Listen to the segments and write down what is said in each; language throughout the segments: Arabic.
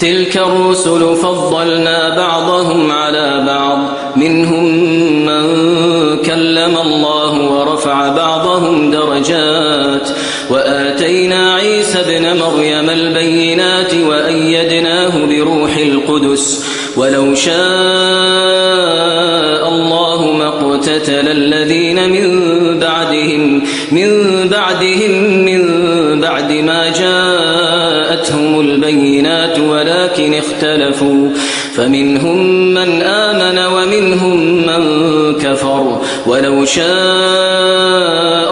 تلك الرسل فضلنا بعضهم على بعض منهم من كلم الله ورفع بعضهم درجات وآتينا عيسى ابن مريم البينات وأيدناه بروح القدس ولو شاء الله ما اقتتل الذين من بعد ما جاءتهم البينات ولكن اختلفوا فمنهم من آمن ومنهم من كفر ولو شاء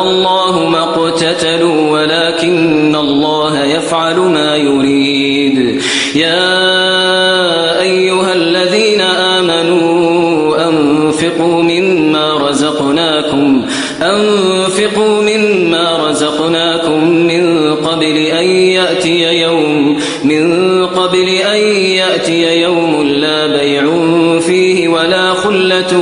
الله ما اقتتلوا ولكن الله يفعل ما يريد يا أيها الذين آمنوا أنفقوا مما رزقناكم من قبل أن يأتي يوم لا بيع فيه ولا خلة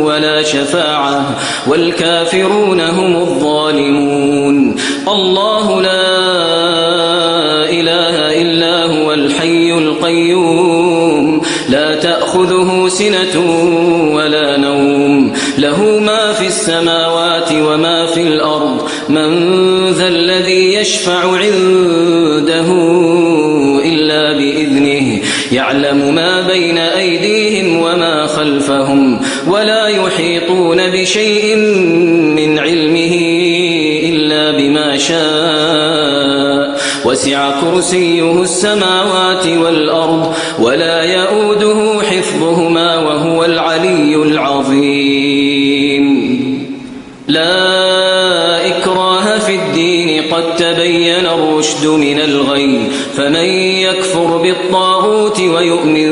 ولا شفاعة والكافرون هم الظالمون الله لا إله إلا هو الحي القيوم لا تأخذه سنة ولا نوم له ما في السماوات وما في الأرض من ذا الذي يشفع عنده إلا بإذنه يعلم ما بين أيديهم وما خلفهم ولا يحيطون بشيء من علمه إلا بما شاء وسع كرسيه السماوات والأرض ولا يؤوده حفظهما وهو العلي العظيم لا إكراه في الدين قد تبين الرشد من الغي فمن يكفر بالطاغوت ويؤمن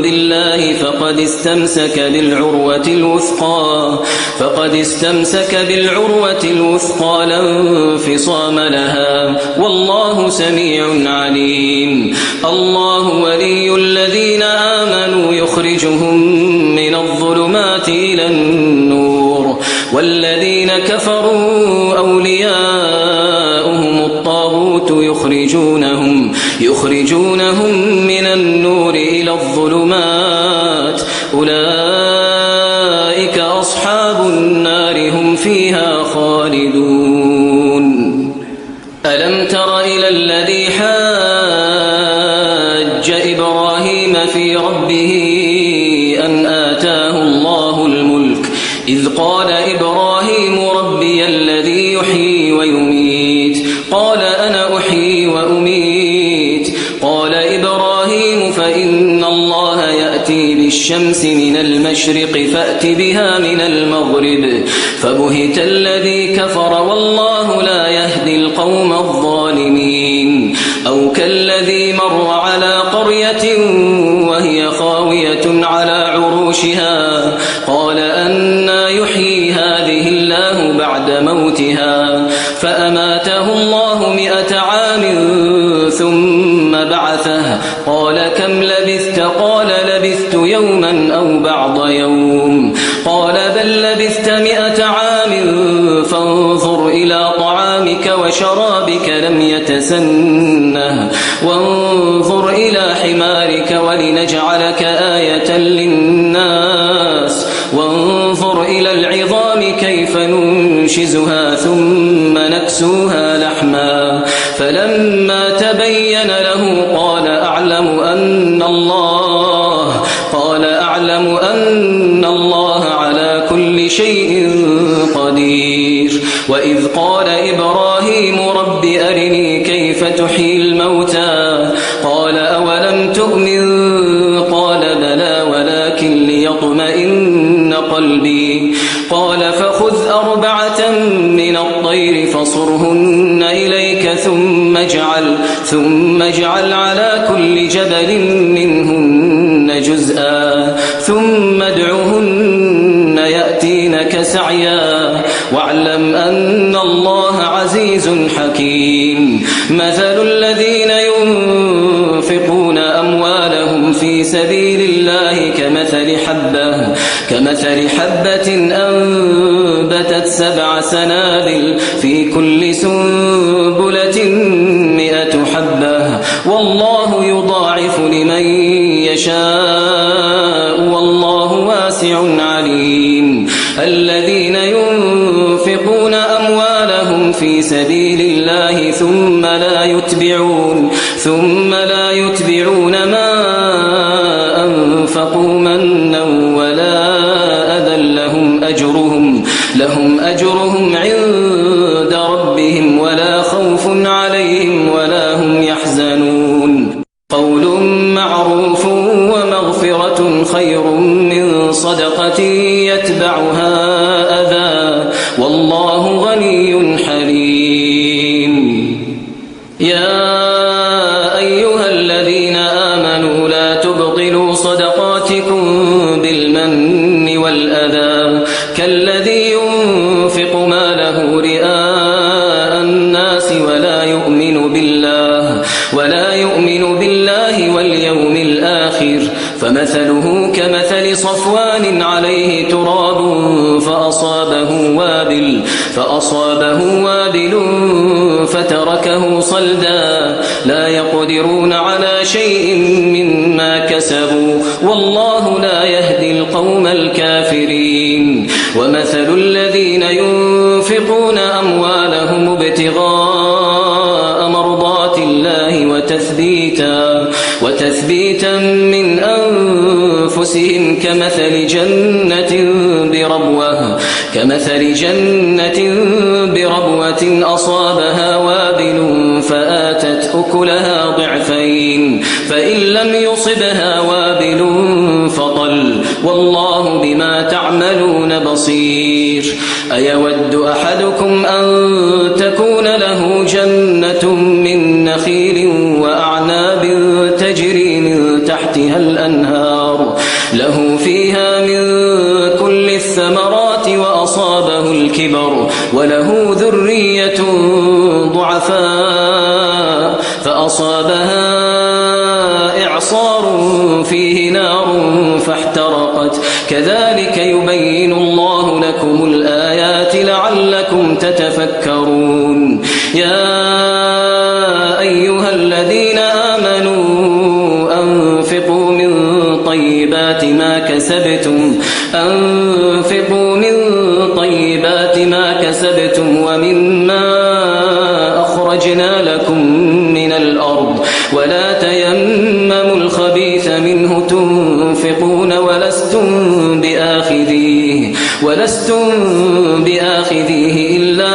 بالله فقد استمسك بالعروة الوثقى لا انفصام لها والله سميع عليم الله ولي الذين آمنوا يخرجهم من الظلمات إلى النور والذين كفروا أولياؤهم الطاغوت يخرجونهم من النور إلى الظلمات أولئك أصحاب النار هم فيها خالدون ألم تر إلى الذي حاج إبراهيم في ربه أن آتاه الله الملك إذ قال إبراهيم ربي الذي يحيي ويميت قال أنا أحيي وأميت قال إبراهيم فإن الله يأتي بالشمس من المشرق فأت بها من المغرب فبهت الذي كفر والله لا يهدي القوم الظالمين أو كالذي مر على قرية وهي خاوية على عروشها قال أنى يحيي هذه الله بعد موتها فأماته الله 100 عام ثم بعثه قال كم لبثت قال لبثت يوما أو بعض يوم قال بل لبثت 100 عام فانظر إلى طعامك وشرابك لم يتسنه وانظر إلى حمارك ولنجعلك آية للناس وانظر إلى العظام كيف ننشزها ثم نكسوها لحما فلما تبين له قال أعلم أن الله على كل شيء قدير وإذ قال إبراهيم رب أرني كيف تحيي الموتى قال أولم تؤمن قال بلى ولكن ليطمئن قلبي قال فخذ 4 من الطير فصرهن إليك ثم اجعل على كل جبل منهن جزءا ثم ادعهن يأتينك سعيا واعلم أن الله عزيز حكيم مثل الذين ينفقون أموالهم في سبيل الله كمثل حبة أنبتت 7 سنابل في كل سنبلة 100 حبة والله يضاعف لهم أجرهم عند ربهم ولا خوف عليهم ولا هم يحزنون قول معروف ومغفرة خير من صدقة يتبعها أذى والله غني حليم يا أيها الذين آمنوا لا تبطلوا صدقاتكم بالمن والأذى كالذي ينفق ماله رئاء الناس ولا يؤمن بالله واليوم الآخر فمثله كمثل صفوان عليه تراب فأصابه وابل فتركه صلدا لا يقدرون على شيء مما كسبوا والله لا يهدي القوم الكافرين ومثل الذين ينفقون أموالهم ابتغاء مرضات الله وتثبيتا من أنفسهم كمثل جنة بربوة أصابها وابل فآتت أكلها ضعفين فإن لم يصبها وابل فطل والله بما تعملون بصير أيود أحدكم أن تكون له جنة من نخيل وأعناب تجري من تحتها الأنهار له فيها من كل الثمرات وأصابه الكبر وله ذرية ضعفاء فأصابها إعصار فيه نار فاحترقت كذلك يبين الله لكم الآيات لعلكم تتفكرون يا أيها الذين آمنوا أنفقوا من طيبات ما كسبتم ومما أخرجنا لكم من الأرض ولا تيمموا الخبيث منه تنفقون ولستم بآخذيه إلا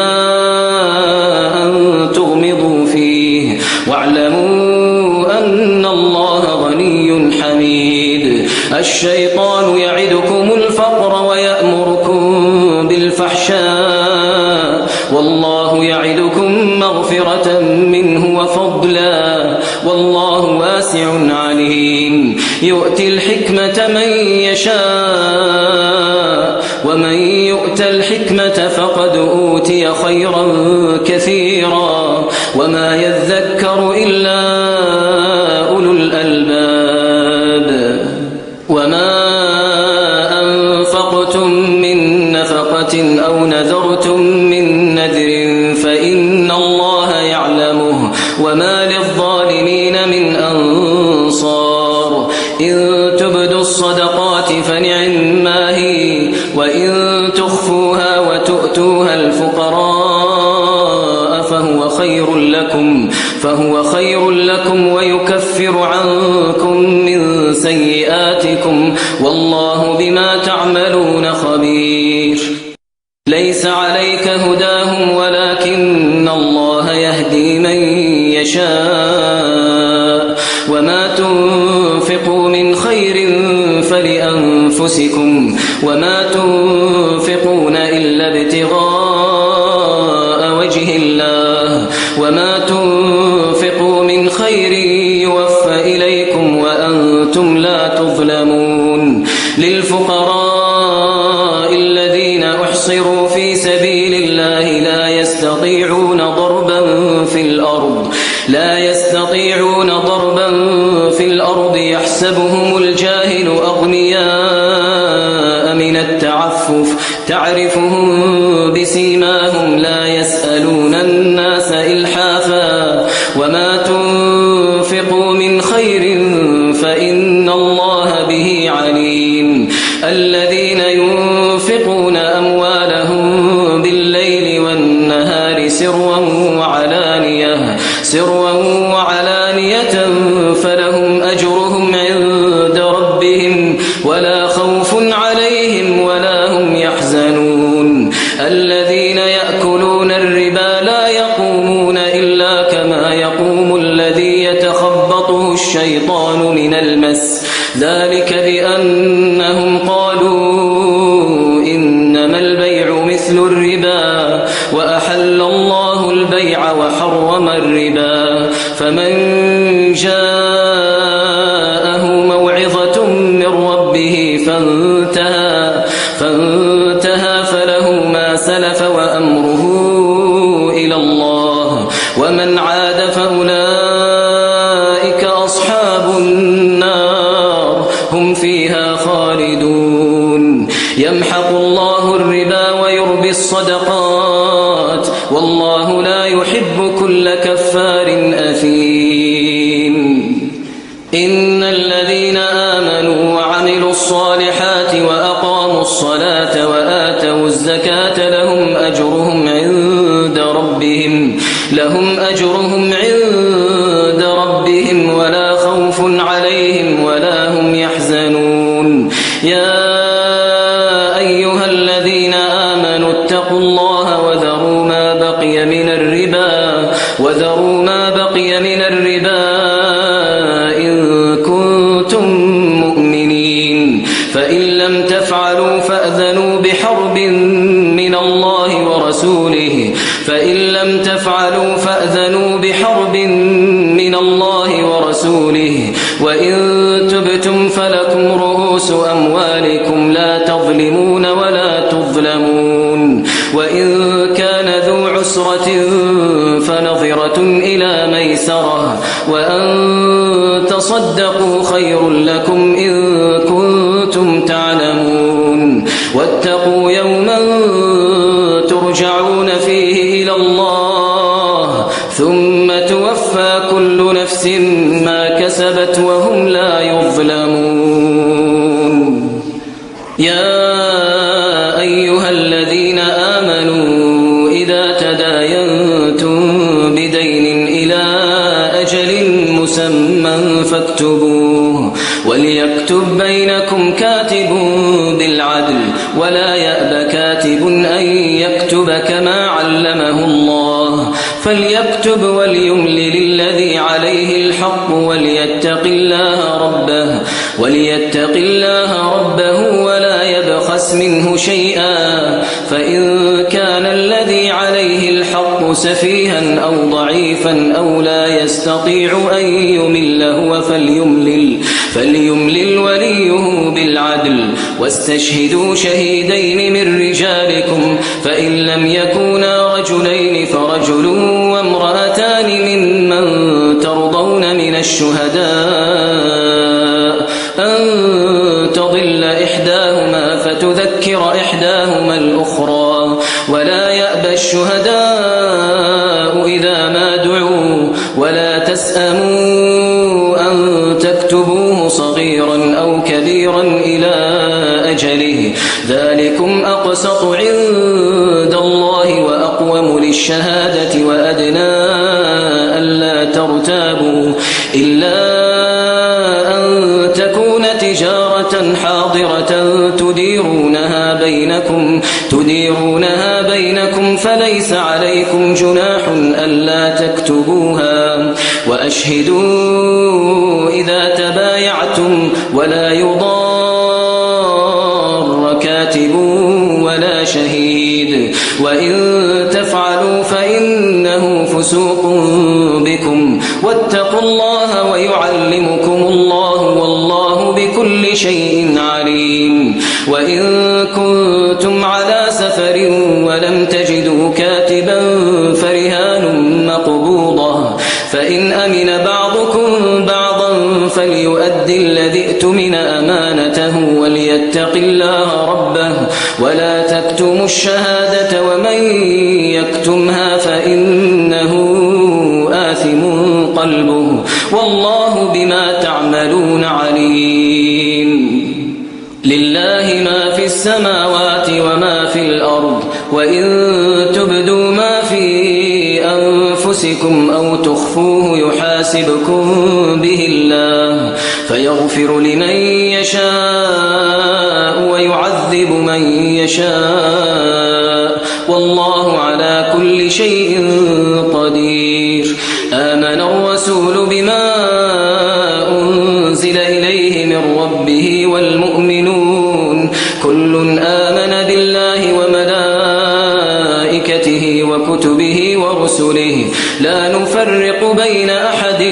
أن تغمضوا فيه واعلموا أن الله غني حميد الشيطان يعدكم الفقر ويأمركم بالفحشاء والله يعدكم مغفرة منه وفضلا والله واسع عليم يؤتي الحكمة من يشاء ومن يؤت الحكمة فقد أوتي خيرا كثيرا وما يذكر إلا أولو الألباب وما أنفقتم من نفقة أو نذرتم من نذر فإن الله يعلمه وما للظالمين من أنصار إن تبدوا الصدقات فنعما هي وإن تخفوها وتؤتوها الفقراء فهو خير لكم ويكفر عنكم من سيئاتكم والله بما تعملون خبير ليس عليك هداهم ولكن الله يهدي من يشاء وما تنفقوا من خير فلأنفسكم وما تنفقون إلا ابتغاء وجه الله وما تنفقوا من خير يوفى إليكم وأنتم لا تظلمون للفقراء الذين أحصروا في سبيل الله لا يستطيعون ضربا في الأرض يحسبهم الجاهل أغنياء من التعفف تعرفهم بسيماهم لا يسألون الناس إلحافا وما تنفقوا من خير فإن الله به عليم الذين ينفقون أموالهم بالليل والنهار سرا وعلانية فلهم أجرهم عند ربهم ولا خوف عليهم ولا هم يحزنون الشيطان من المس. ذلك بأنهم قالوا إنما البيع مثل الربا وأحل الله البيع وحرم الربا. فمن جاءه موعظة من ربه فانتهى فله ما سلف وأمره إلى الله، ومن عاد فأولئك أصحاب النار هم فيها خالدون. يمحق الله الربا ويربي الصدقات والله لا يحب كل كفار أثيم. إن الذين آمنوا وعملوا الصالحات وأقاموا الصلاة وآتوا الزكاة لهم أجرهم عند ربهم ولا خوف عليهم ولا هم يحزنون. يا أيها الذين آمنوا اتقوا الله وذروا ما بقي من الربا إن كنتم مؤمنين، فإن لم تفعلوا فأذنوا بحرب من الله ورسوله وإن تبتم فلكم رؤوس أموالكم لا تظلمون ولا تظلمون. وإن كان ذو عسرة فنظرة إلى ميسرة وأن تصدقوا خير لكم إن كنتم تعلمون. واتقوا يوما ترجعون فيه إلى الله ثم توفى كل نفس ما كسبت وهم لا يظلمون. يا أيها الذين آمنوا إذا تداينتم بدين إلى أجل مسمى فاكتبوه وليكتب بينكم كاتب بالعدل ولا يأب كاتب أن يكتب كما علمه الله فليكتب وليملل الذي عليه الحق وليتق الله ربه ولا يبخس منه شيئا، فإن كان الذي عليه الحق سفيها أو ضعيفا أو لا يستطيع أن يمل هو فليملل وليه بالعدل واستشهدوا شهيدين من رجالكم فإن لم يكونا رجلين فرجل وامرأتان ممن ترضون من الشهداء أن تضل إحداهما فتذكر إحداهما الأخرى ولا يأبى الشهداء إذا ما دعوا ولا تسأموا أن تكتبوه صغيرا أو كبيرا إلى أجله ذلكم أقسط عند الله وأقوم للشهادة وأدنى ألا ترتابوا إلا أن تكون تجارة حاضرة تديرونها بينكم فليس عليكم جناح ألا تكتبوها وأشهدوا إذا تبايعتم ولا يضار كاتب ولا شهيد وإن تفعلوا فإنه فسوق بكم واتقوا الله ويعلمكم الله والله بكل شيء عليم. وإن كنتم على سفر ولم تجدوا كاتبا فرهان مقبوضة فإن أمن بعضكم بعضا فليؤدي الذي ائتمن أمانته وليتق الله ربه ولا تكتموا الشهادة ومن يكتمها فإنه آثم قلبه والله بما تعملون عليم. لله ما في السماوات وما في الأرض وإن تبدوا ما في أنفسكم أو تخفوه يحاسبكم به الله فيغفر لمن يشاء ويعذب من يشاء والله على كل شيء قدير. آمن الرسول بما من ربه والمؤمنون كل آمن بالله وملائكته وكتبه ورسله لا نفرق بين أحد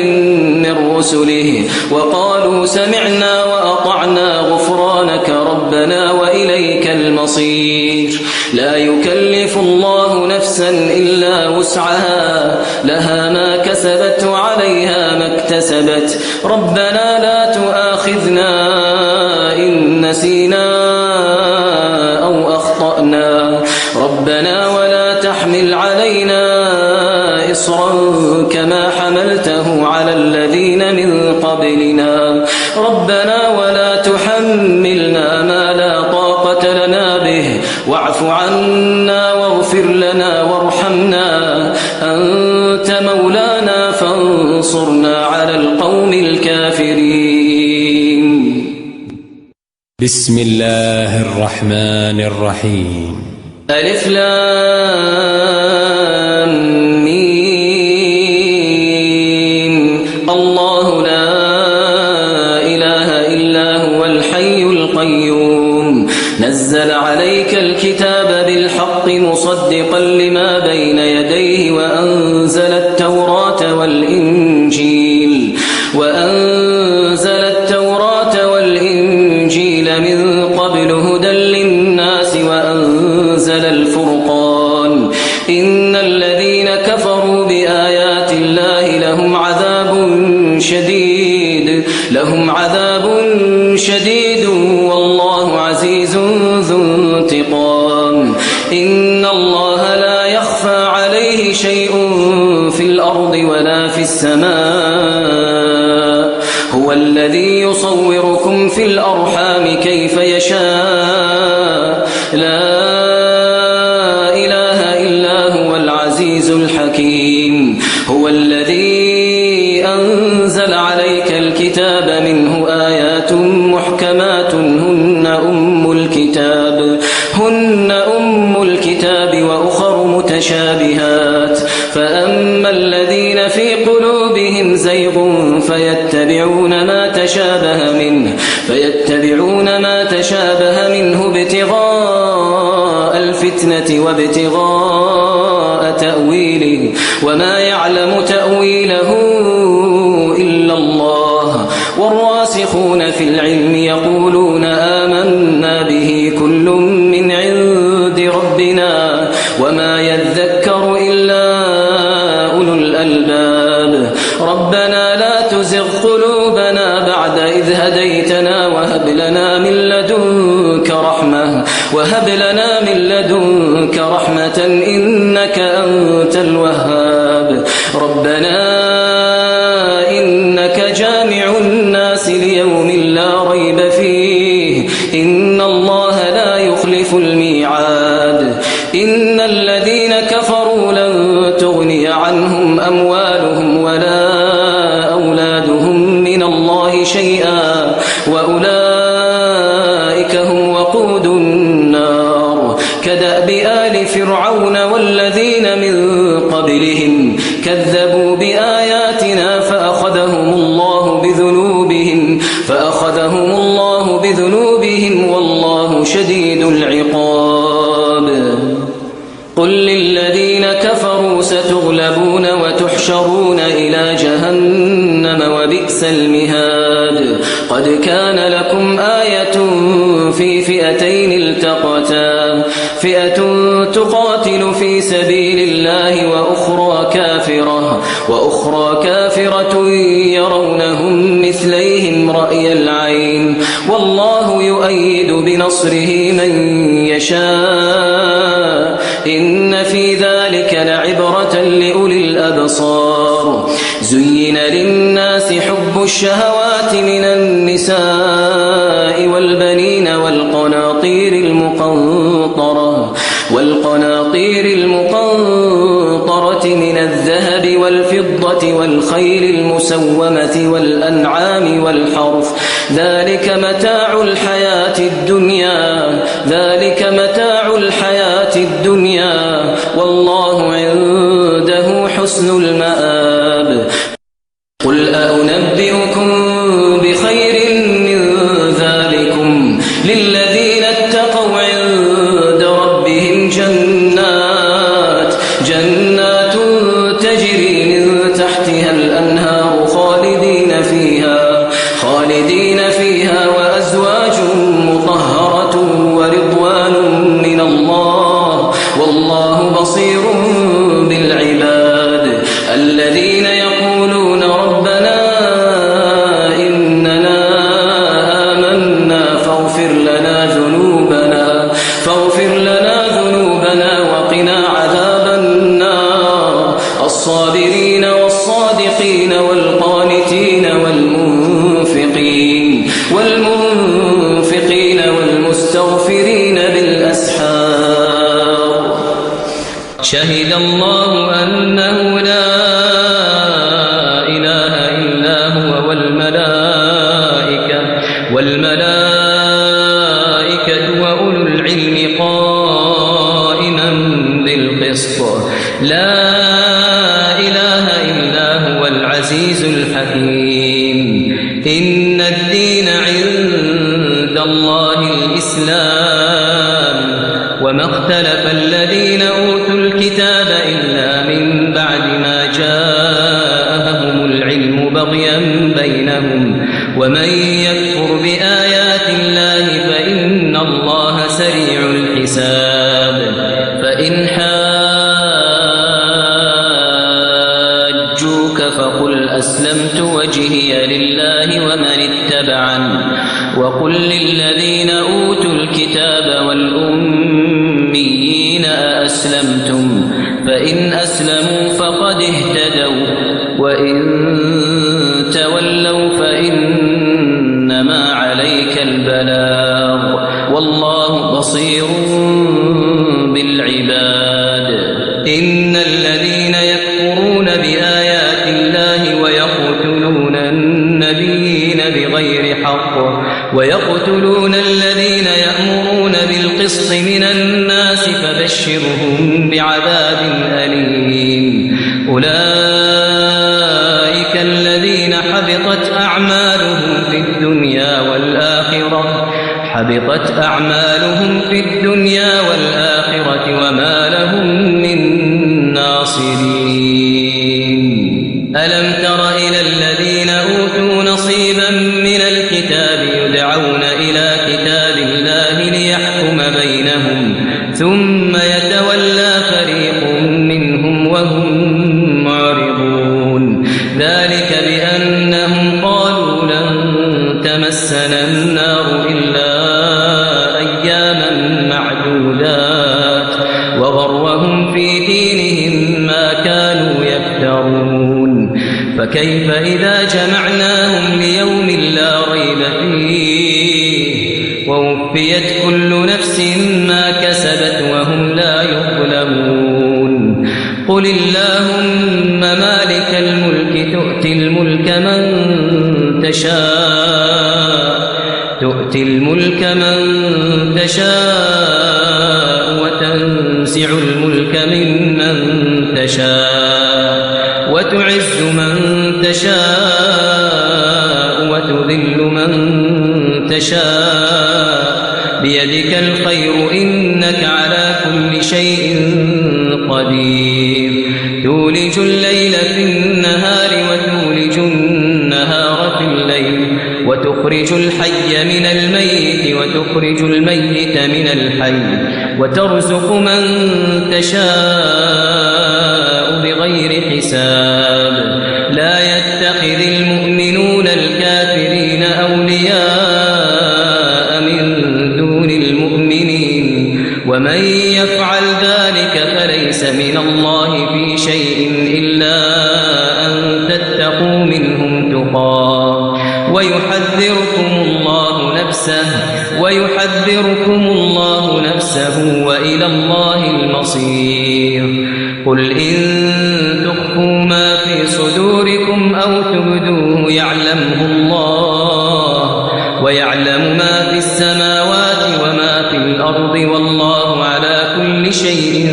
من رسله وقالوا سمعنا وأطعنا غفرانك ربنا وإليك المصير لا يكلف الله نفسا إلا وسعها لها ما كسبت وعليها ما اكتسبت ربنا لا تؤاخذنا إن نسينا أو أخطأنا ربنا ولا تحمل علينا إصرا كما حملته على الذين من قبلنا ربنا ولا تحملنا ما لا طاقة لنا به واعف عنا واغفر لنا وارحمنا أنت مولانا فانصرنا على القوم الكافرين. بسم الله الرحمن الرحيم. ألف لام ميم الله لا إله إلا هو الحي القيوم نزل عليك الكتاب بالحق مصدقا لما بين يديه وأنزل التوراة والإنجيل من قبل هدى للناس وأنزل الفرقان إن الذين كفروا بآيات الله لهم عذاب شديد والله عزيز ذو انتقام إن الله لا يخفى عليه شيء في الأرض ولا في السماء هو الذي يصوركم في الأرحام كيف يشاء لا إله إلا هو العزيز الحكيم هو الذي أنزل عليك الكتاب منه آيات محكمات هن أم الكتاب وأخر متشابهات فأما الذين في قلوبهم زيغ فيتبعون ما تشابه منه ابتغاء الفتنة وابتغاء تأويله وما يعلم تأويله إلا الله والراسخون في العلم يقولون آمنا به كل من عند ربنا وما يذكر إلا أولو الألباب ربنا لا تزغ قلوبنا بعد إذ هديتنا وهب لنا من لدنك رحمة إنك أنت الوهاب ربنا إنك جامع الناس ليوم لا ريب فيه إن الله لا يخلف الميعاد إن الذين كفروا لن تغني عنهم أموالهم ولا أولادهم من الله شيئا وأولئك هم وقود النار كدأب آل فرعون والذين من قبلهم كذبوا بآياتنا فأخذهم الله بذنوبهم والله شديد العقاب قل للذين كفروا ستغلبون وتحشرون إلى جهنم وبئس المهاد قد كان لكم آية في فئتين التقتا فئة تقاتل في سبيل الله وأخرى كافرة يرونهم مثليهم رأي العين والله يؤيد بنصره من يشاء إن في ذلك لعبرة لأولي الأبصار زين للناس حب الشهوات من النساء والبنين والقناطير المقنطرة من الذهب والفضة والخيل المسومة والأنعام والحرث ذلك متاع الحياة الدنيا والله عنده حسن المآب قل أنبئكم بخير من والمنفقين والمستغفرين بالأسحار شهد الله أنه لا إله إلا هو والملائكة وأولو العلم قائما بالقسط لا إله إلا هو العزيز الحكيم إن الدين عند الله الإسلام وما اختلف الذين أوتوا الكتاب إلا من بعد ما جاءهم العلم بغيا بينهم ومن يكفر بآيات الله فإن الله سريع الحساب فإن حاجوك فقل أسلمت وجهي لله ومن اتبعني وقل للذين أوتوا الكتاب والأميين أأسلمتم فإن أسلموا فقد اهتدوا وإن تولوا فإنما عليك البلاغ والله بصير بالعباد إن الذين يكفرون بآيات الله ويقتلون النبيين بغير حق ويقتلون الذين يأمرون بالقسط من الناس فبشرهم بعذاب أليم أولئك الذين حبطت أعمالهم في الدنيا والآخرة وما لهم من ناصرين ألم تر إلى الذين أوتوا نصيبا من الكتاب يدعون إلى كتاب الله ليحكم بينهم ثم يتولى فريق منهم وهم معرضون ذلك بأنهم قالوا لن تمسنا النار إلا أياما معدودات وغرهم في دينهم ما كانوا يفترون فكيف إذا جمعناهم ليوم لا ريب فيه ووفيت كل نفس ما كسبت وهم لا يظلمون قل اللهم مالك الملك تؤتي الملك من تشاء وتنزع الملك ممن تشاء وتعز من تشاء وتذل من تشاء بيدك الخير إنك على كل شيء قدير تولج الليل في النهار وتولج النهار في الليل وتخرج الحي من الميت وتخرج الميت من الحي وترزق من تشاء بغير حساب لا يتخذ المؤمنون الكافرين أولياء من دون المؤمنين ومن يفعل ذلك فليس من الله في شيء إلا أن تتقوا منهم تقاه ويحذركم الله نفسه وإلى الله المصير قل إن تخفوا ما في صدوركم أو تبدوه يعلمه الله ويعلم ما في السماوات وما في الأرض والله على كل شيء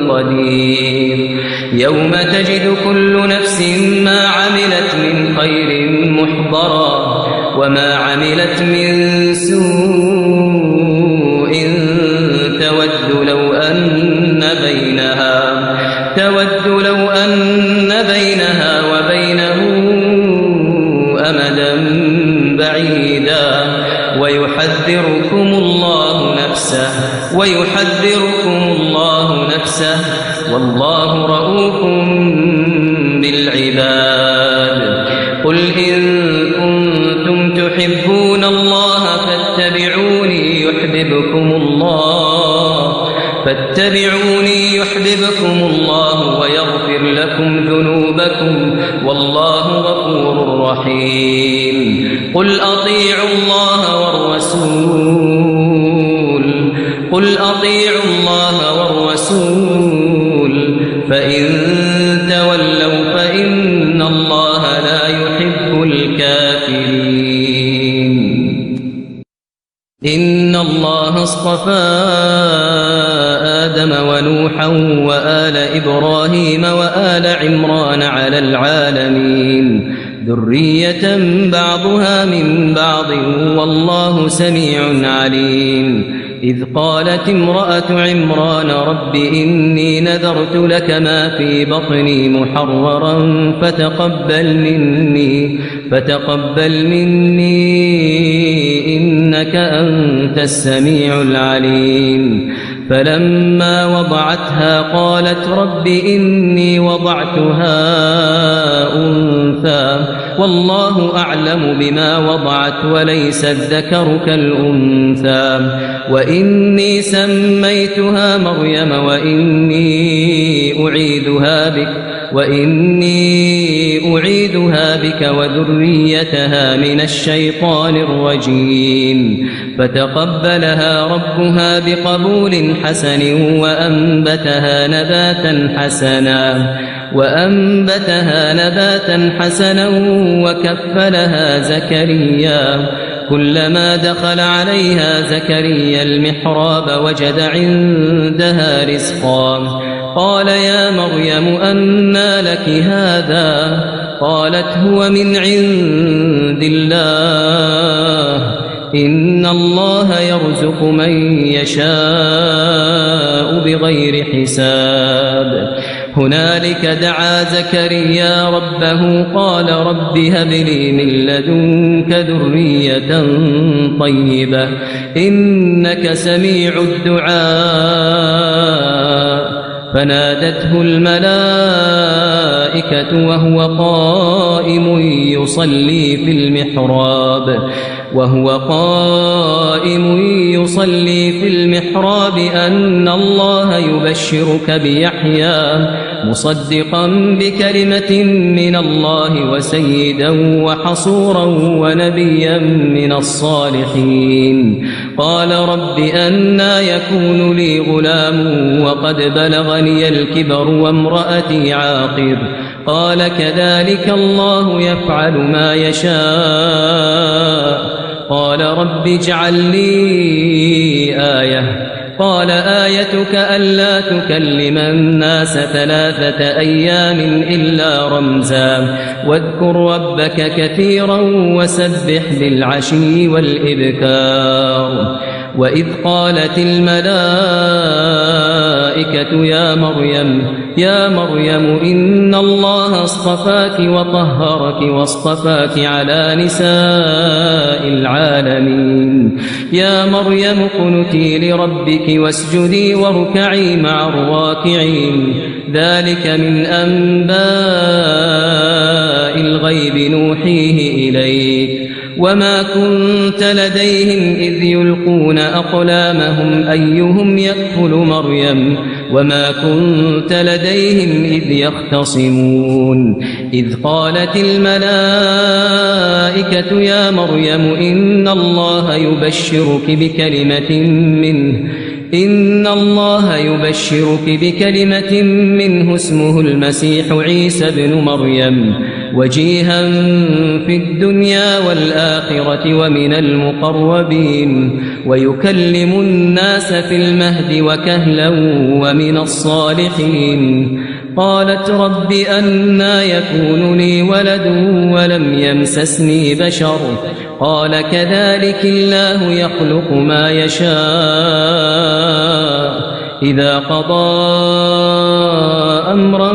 قدير يوم تجد كل نفس ما عملت من خير محضرا وما عملت من سوء تود لو أن بينها وبينه أمدا بعيدا ويحذركم الله نفسه والله رؤوف بالعباد قل إن كنتم تحبون الله فاتبعوني يحببكم الله ويغفر لكم ذنوبكم والله غفور رحيم قل أطيعوا الله والرسول فإن تولوا فإن الله لا يحب الكافرين. إن الله اصطفى آدم ونوحا وآل إبراهيم وآل عمران على العالمين ذرية بعضها من بعض والله سميع عليم. إذ قالت امرأة عمران رب إني نذرت لك ما في بطني محررا فتقبل مني إنك أنت السميع العليم. فلما وضعتها قالت رب إني وضعتها أنثى والله أعلم بما وضعت وليس الذكر كالأنثى وإني سميتها مريم وإني أعيدها بك وذريتها من الشيطان الرجيم. فتقبلها ربها بقبول حسن وأنبتها نباتا حسنا وكفلها زكريا. كلما دخل عليها زكريا المحراب وجد عندها رزقا قال يا مريم أنى لك هذا قالت هو من عند الله إن الله يرزق من يشاء بغير حساب. هنالك دعا زكريا ربه قال رب هب لي من لدنك ذرية طيبة إنك سميع الدعاء. فنادته الملائكة وهو قائم يصلي في المحراب أن الله يبشرك بيحيى مصدقا بكلمة من الله وسيدا وحصورا ونبيا من الصالحين. قال رب أنى يكون لي غلام وقد بلغني الكبر وامرأتي عاقر قال كذلك الله يفعل ما يشاء. قال رب اجعل لي آية قال آيتك ألا تكلم الناس 3 أيام إلا رمزا واذكر ربك كثيرا وسبح بالعشي والإبكار. وإذ قالت الملائكة يا مريم إن الله اصطفاك وطهرك واصطفاك على نساء العالمين. يا مريم اقنتي لربك واسجدي واركعي مع الراكعين. ذلك من أنباء الغيب نوحيه إليك وما كنت لديهم إذ يلقون أقلامهم أيهم يكفل مريم وما كنت لديهم إذ يختصمون. إذ قالت الملائكة يا مريم إن الله يبشرك بكلمة منه اسمه المسيح عيسى ابن مريم وجيها في الدنيا والآخرة ومن المقربين ويكلم الناس في المهد وكهلا ومن الصالحين. قالت رب أنى يكون لي ولد ولم يمسسني بشر قال كذلك الله يخلق ما يشاء إذا قضى أمرا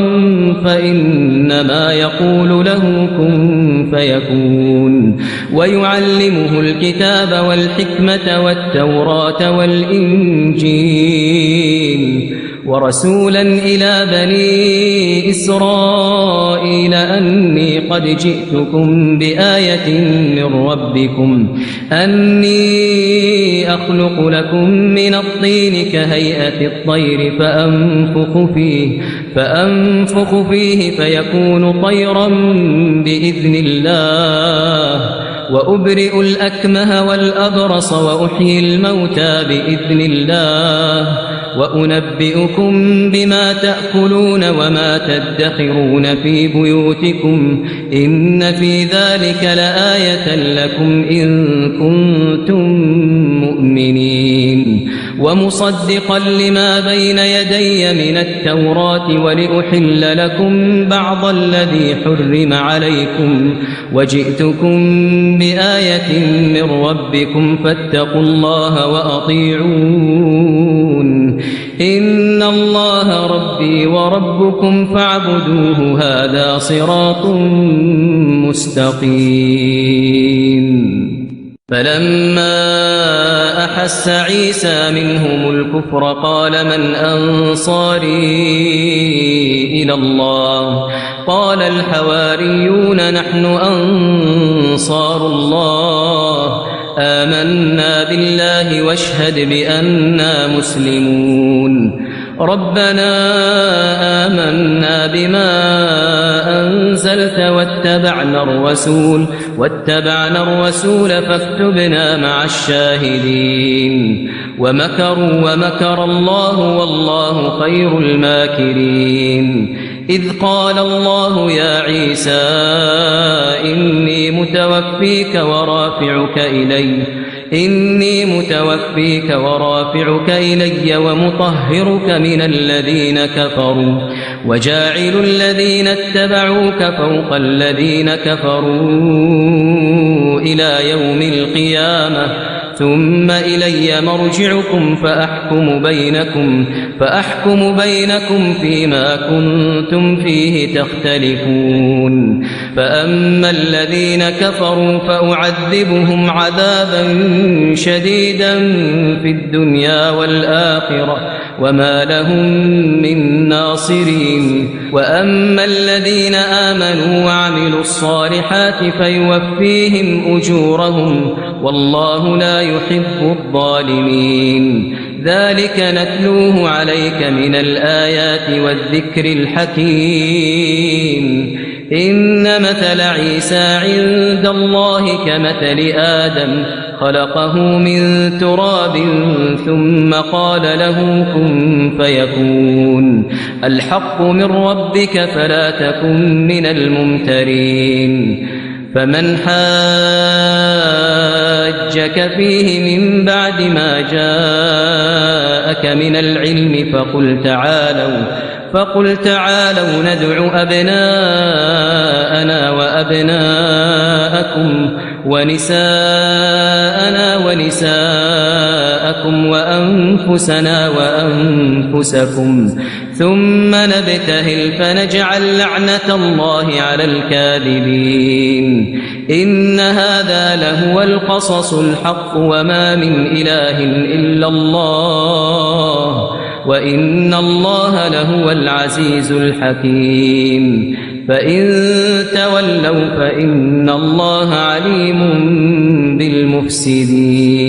فإنما يقول له كن فيكون. ويعلمه الكتاب والحكمة والتوراة والإنجيل ورسولا إلى بني إسرائيل أني قد جئتكم بآية من ربكم أني أخلق لكم من الطين كهيئة الطير فأنفخ فيه فيكون طيرا بإذن الله وأبرئ الأكمه والأبرص وأحيي الموتى بإذن الله وأنبئكم بما تأكلون وما تدخرون في بيوتكم إن في ذلك لآية لكم إن كنتم مؤمنين ومصدقا لما بين يدي من التوراة ولأحل لكم بعض الذي حرم عليكم وجئتكم بآية من ربكم فاتقوا الله وأطيعون إن الله ربي وربكم فاعبدوه هذا صراط مستقيم فلما أحس عيسى منهم الكفر قال من أنصاري إلى الله قال الحواريون نحن أنصار الله آمنا بالله واشهد بأننا مسلمون ربنا آمنا بما أنزلت واتبعنا الرسول فاكتبنا مع الشاهدين ومكروا ومكر الله والله خير الماكرين إذ قال الله يا عيسى إني متوفيك ورافعك إلي ومطهرك من الذين كفروا وجاعل الذين اتبعوك فوق الذين كفروا إلى يوم القيامة ثم إلي مرجعكم فأحكم بينكم فيما كنتم فيه تختلفون فأما الذين كفروا فأعذبهم عذابا شديدا في الدنيا والآخرة وما لهم من ناصرين وأما الذين آمنوا وعملوا الصالحات فيوفيهم أجورهم والله لا يحب الظالمين ذلك نتلوه عليك من الآيات والذكر الحكيم إن مثل عيسى عند الله كمثل آدم خلقه من تراب ثم قال له كن فيكون الحق من ربك فلا تكن من الممترين فمن حاجك فيه من بعد ما جاءك من العلم فقل تعالوا ندع أبناءنا وأبناءكم ونساءنا ونساءكم وأنفسنا وأنفسكم ثم نبتهل فنجعل لعنة الله على الكاذبين إن هذا لهو القصص الحق وما من إله إلا الله وإن الله لهو العزيز الحكيم فإن تولوا فإن الله عليم بالمفسدين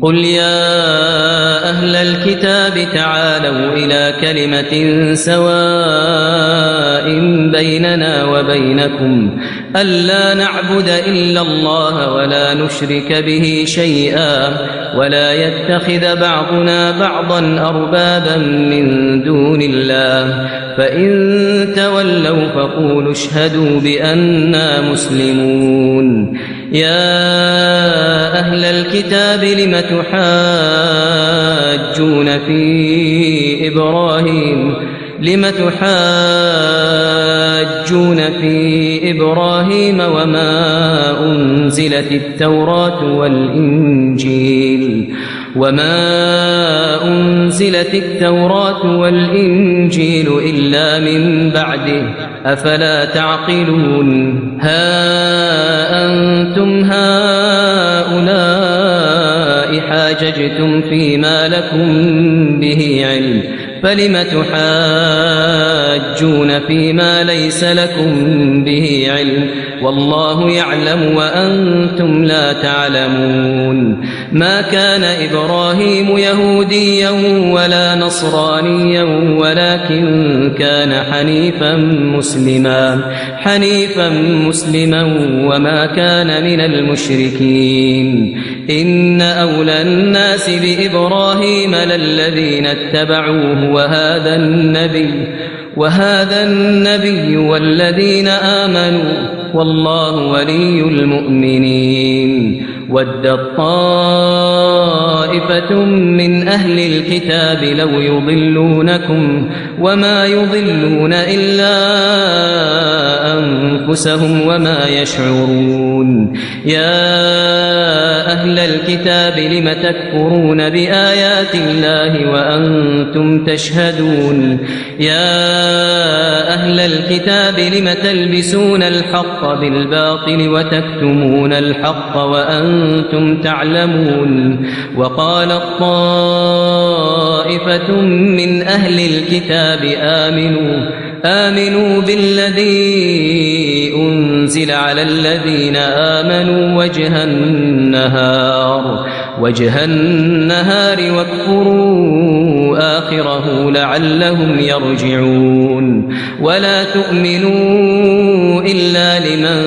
قل يا أهل الكتاب تعالوا إلى كلمة سواء بيننا وبينكم ألا نعبد إلا الله ولا نشرك به شيئا ولا يتخذ بعضنا بعضا أربابا من دون الله فإن تولوا فقولوا اشهدوا بأننا مسلمون يا أهل الكتاب لم تحاجون في إبراهيم وما أنزلت التوراة والإنجيل إلا من بعده أفلا تعقلون ها أنتم هؤلاء حاججتم فيما لكم به علم فلم تحاجون فيما ليس لكم به علم والله يعلم وأنتم لا تعلمون ما كان إبراهيم يهوديا ولا نصرانيا ولكن كان حنيفا مسلما وما كان من المشركين. إن أولى الناس بإبراهيم للذين اتبعوه وهذا النبي والذين آمنوا والله ولي المؤمنين. ودت طائفة من أهل الكتاب لو يضلونكم وما يضلون إلا أنفسهم وما يشعرون. يا أهل الكتاب لم تكفرون بآيات الله وأنتم تشهدون. يا أهل الكتاب لم تلبسون الحق بالباطل وتكتمون الحق وأنتم تعلمون. وقالت طائفة من أهل الكتاب آمنوا بالذي أنزل على الذين آمنوا وجه النهار واكفروا آخره لعلهم يرجعون. ولا تؤمنوا إلا لمن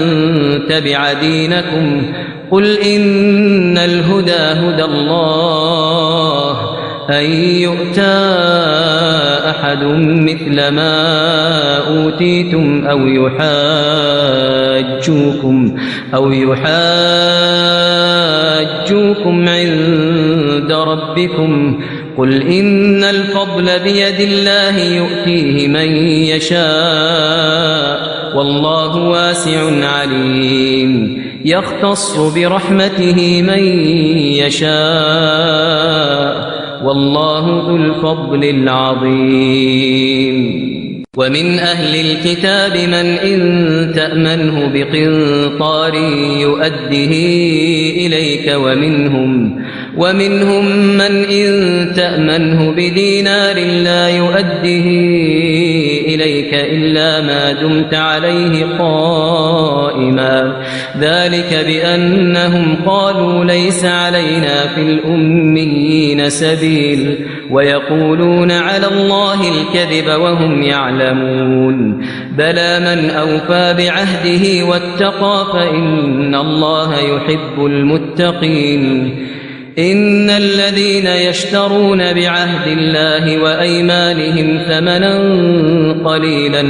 تبع دينكم قل إن الهدى هدى الله أن يؤتى أحد مثل ما أوتيتم أو يحاجوكم عند ربكم قل إن الفضل بيد الله يؤتيه من يشاء والله واسع عليم. يختص برحمته من يشاء والله ذو الفضل العظيم. ومن أهل الكتاب من إن تأمنه بقنطار يؤده إليك ومنهم من إن تأمنه بدينار لا يؤده إليك إلا ما دمت عليه قائما. ذلك بأنهم قالوا ليس علينا في الأميين سبيل ويقولون على الله الكذب وهم يعلمون. بلى من أوفى بعهده واتقى فإن الله يحب المتقين. إن الذين يشترون بعهد الله وأيمانهم ثمنا قليلا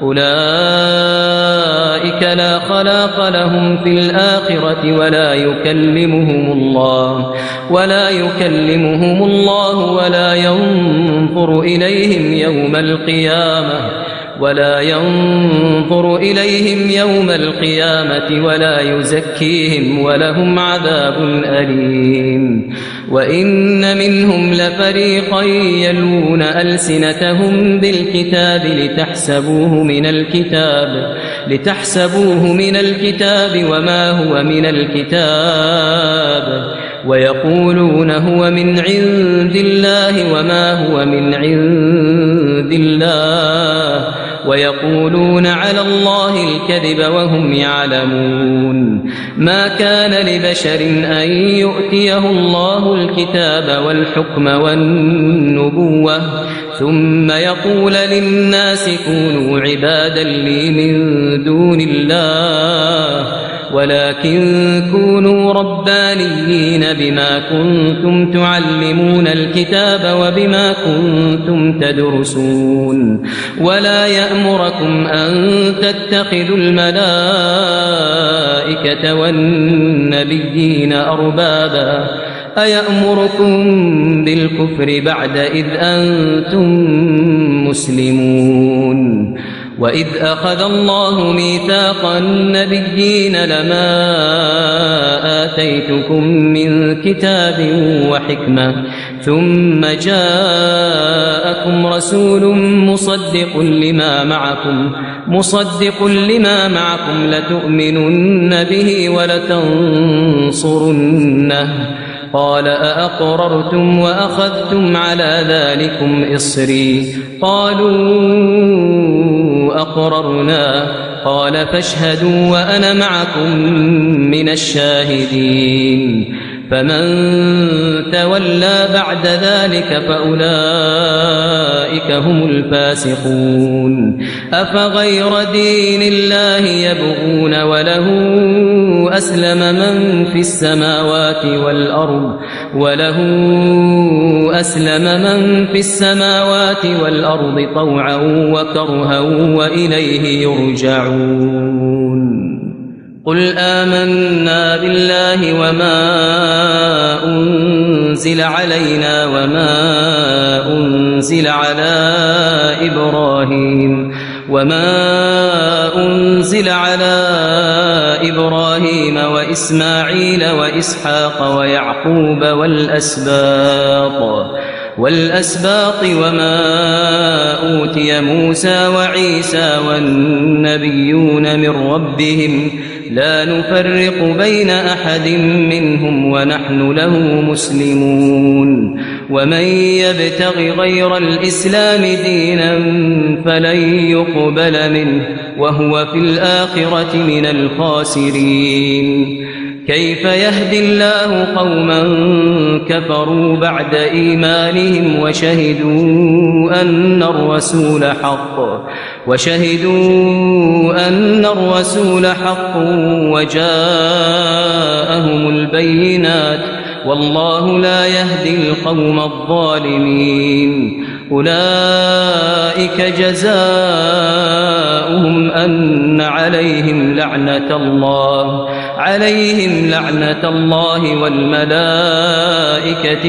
أولئك لا خلاق لهم في الآخرة ولا يكلمهم الله ولا ينظر إليهم يوم القيامة ولا يزكيهم ولهم عذاب أليم. وإن منهم لفريقا يلوون ألسنتهم بالكتاب لتحسبوه من الكتاب وما هو من الكتاب ويقولون هو من عند الله وما هو من عند الله ويقولون على الله الكذب وهم يعلمون. ما كان لبشر أن يؤتيه الله الكتاب والحكم والنبوة ثم يقول للناس كونوا عبادا لي من دون الله ولكن كونوا ربانيين بما كنتم تعلمون الكتاب وبما كنتم تدرسون. ولا يأمركم أن تتخذوا الملائكة والنبيين أربابا أيأمركم بالكفر بعد إذ أنتم مسلمون. وإذ أخذ الله ميثاق النبيين لما آتيتكم من كتاب وحكمة ثم جاءكم رسول مصدق لما معكم لتؤمنن به ولتنصرنه قال أأقررتم وأخذتم على ذلكم إصري قالوا أقررنا قال فاشهدوا وأنا معكم من الشاهدين. فمن تولى بعد ذلك فأولئك هم الفاسقون أفغير دين الله يبغون وله أسلم من في السماوات والأرض طوعا وكرها وإليه يرجعون قل آمنا بالله وما أنزل علينا وما أنزل على إبراهيم وإسماعيل وإسحاق ويعقوب والأسباط وما أوتي موسى وعيسى والنبيون من ربهم لا نفرق بين أحد منهم ونحن له مسلمون ومن يبتغ غير الإسلام دينا فلن يقبل منه وهو في الآخرة من الخاسرين كيف يهدي الله قوما كفروا بعد إيمانهم وشهدوا أن الرسول حق وجاءهم البينات والله لا يهدي القوم الظالمين أولئك جزاؤهم أن عليهم لعنة الله والملائكة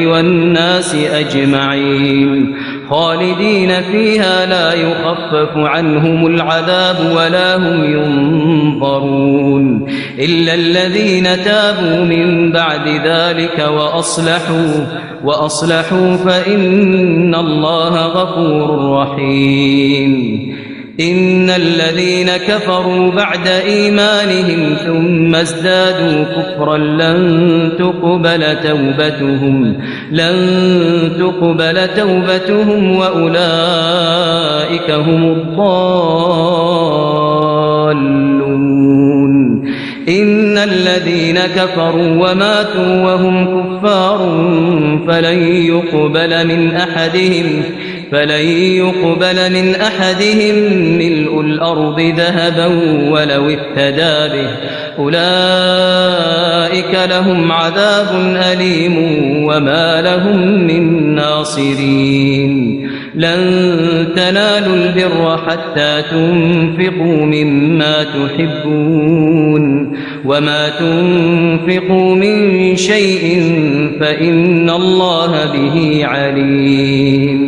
والناس أجمعين خالدين فيها لا يخفف عنهم العذاب ولا هم ينظرون إلا الذين تابوا من بعد ذلك وأصلحوا فإن الله غفور رحيم إن الذين كفروا بعد إيمانهم ثم ازدادوا كفرا لن تقبل توبتهم وأولئك هم الضالون إن الذين كفروا وماتوا وهم كفار فلن يقبل من أحدهم ملء الأرض ذهبا ولو افتدى به أولئك لهم عذاب أليم وما لهم من ناصرين لن تنالوا البر حتى تنفقوا مما تحبون وما تنفقوا من شيء فإن الله به عليم